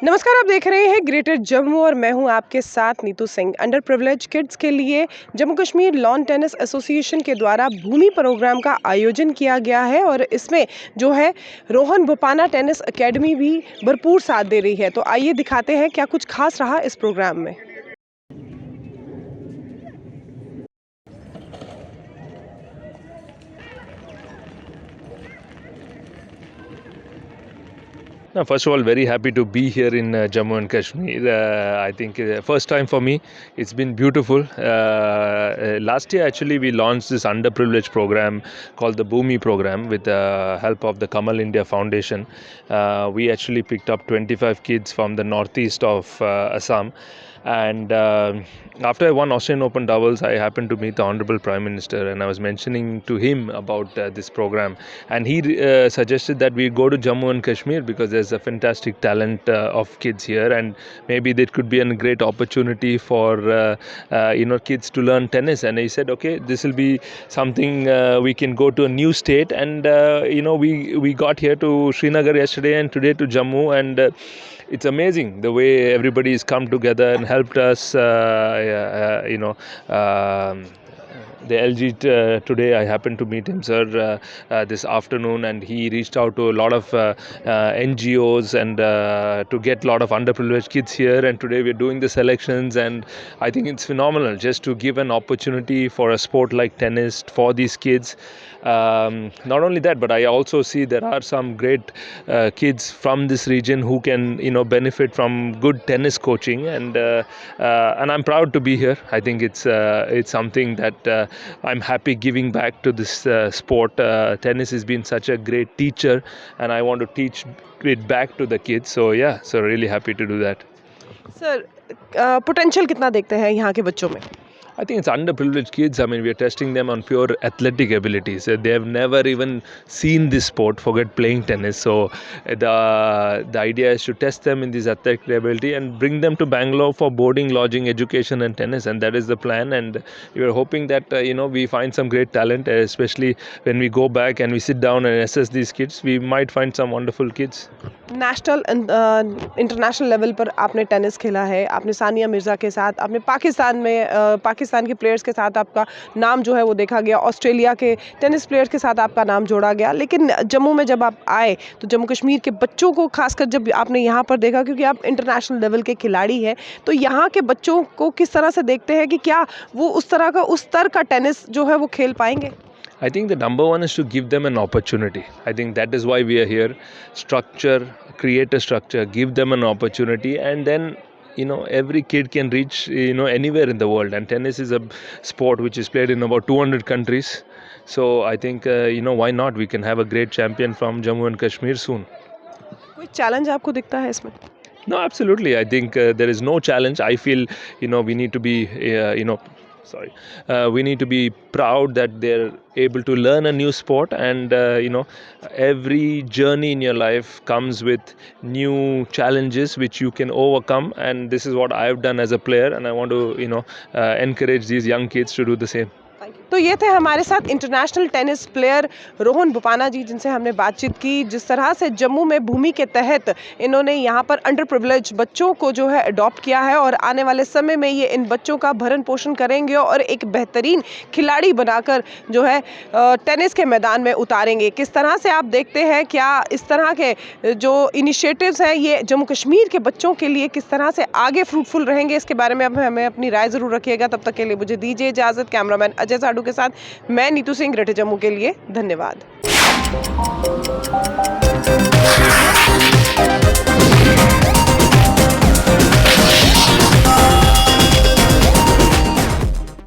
नमस्कार, आप देख रहे हैं ग्रेटर जम्मू और मैं हूं आपके साथ Neetu Singh. Under privilege kids के लिए Jammu Kashmir lawn tennis association के द्वारा भूमि प्रोग्राम का आयोजन किया गया है और इसमें जो है रोहन बोपन्ना टेनिस एकेडमी भी भरपूर साथ दे रही है। तो आइए दिखाते हैं क्या कुछ खास रहा इस प्रोग्राम में। No, first of all, very happy to be here in Jammu and Kashmir. I think first time for me. It's been beautiful. Last year, actually, we launched this underprivileged program called the Bhumi program with the help of the Kamal India Foundation. We actually picked up 25 kids from the northeast of Assam. And after I won Australian Open doubles, I happened to meet the Honorable Prime Minister, and I was mentioning to him about this program, and he suggested that we go to Jammu and Kashmir because there's a fantastic talent of kids here, and maybe there could be a great opportunity for kids to learn tennis. And he said, okay, this will be something we can go to a new state, and we got here to Srinagar yesterday and today to Jammu, and it's amazing the way everybody has come together and helped us. The LG today, I happened to meet him, sir, this afternoon, and he reached out to a lot of NGOs and to get a lot of underprivileged kids here. And today we're doing the selections, and I think it's phenomenal just to give an opportunity for a sport like tennis for these kids. Not only that, but I also see there are some great kids from this region who can, benefit from good tennis coaching, and I'm proud to be here. I think it's something that I'm happy giving back to this sport. Tennis has been such a great teacher, and I want to teach it back to the kids. So yeah, so really happy to do that. Sir, potential कितना देखते हैं यहाँ के बच्चों में? I think it's underprivileged kids. I mean, we are testing them on pure athletic abilities. They have never even seen this sport, forget playing tennis. So the idea is to test them in this athletic ability and bring them to Bangalore for boarding, lodging, education and tennis. And that is the plan. And we are hoping that, we find some great talent, especially when we go back and we sit down and assess these kids. We might find some wonderful kids. National international level पर आपने tennis खेला है, आपने सानिया मिर्ज़ा के साथ, आपने पाकिस्तान के players के साथ आपका नाम जो है वो देखा गया, ऑस्ट्रेलिया के टेनिस प्लेयर्स के साथ आपका नाम जोड़ा गया। लेकिन जम्मू में जब आप आए तो जम्मू कश्मीर के बच्चों को खासकर जब आपने यहाँ पर देखा, क्योंकि आप इंटरनेशनल लेवल के खिलाड़ी हैं, तो यहाँ के बच्चों को किस तरह से देखते हैं कि क्या वो उस स्तर का टेनिस जो है वो खेल पाएंगे? I think the number one is to give them an opportunity. I think that is why we are here. Create a structure, give them an opportunity, and then every kid can reach anywhere in the world. And tennis is a sport which is played in about 200 countries. So I think why not? We can have a great champion from Jammu and Kashmir soon. कोई challenge आपको दिखता है इसमें? No, absolutely. I think there is no challenge. I feel we need to be we need to be proud that they're able to learn a new sport, and every journey in your life comes with new challenges which you can overcome, and this is what I've done as a player, and I want to encourage these young kids to do the same. तो ये थे हमारे साथ international tennis player Rohan Bopanna ji, जिनसे हमने बातचीत की। जिस तरह से जम्मू में भूमि के तहत इन्होंने यहाँ पर अंडर प्रिविलेज बच्चों को जो है अडॉप्ट किया है और आने वाले समय में ये इन बच्चों का भरण पोषण करेंगे और एक बेहतरीन खिलाड़ी बनाकर जो है टेनिस के मैदान में उतारेंगे। किस तरह से आप देखते हैं, क्या इस तरह के जो इनिशिएटिव्स हैं ये जम्मू कश्मीर के बच्चों के लिए किस तरह से आगे फ्रूटफुल रहेंगे, इसके बारे में अब हमें अपनी राय ज़रूर रखिएगा। तब तक के लिए मुझे दीजिए इजाज़त। कैमरामैन अजय साडू के साथ मैं नीतू सिंह, ग्रेटर जम्मू के लिए। धन्यवाद।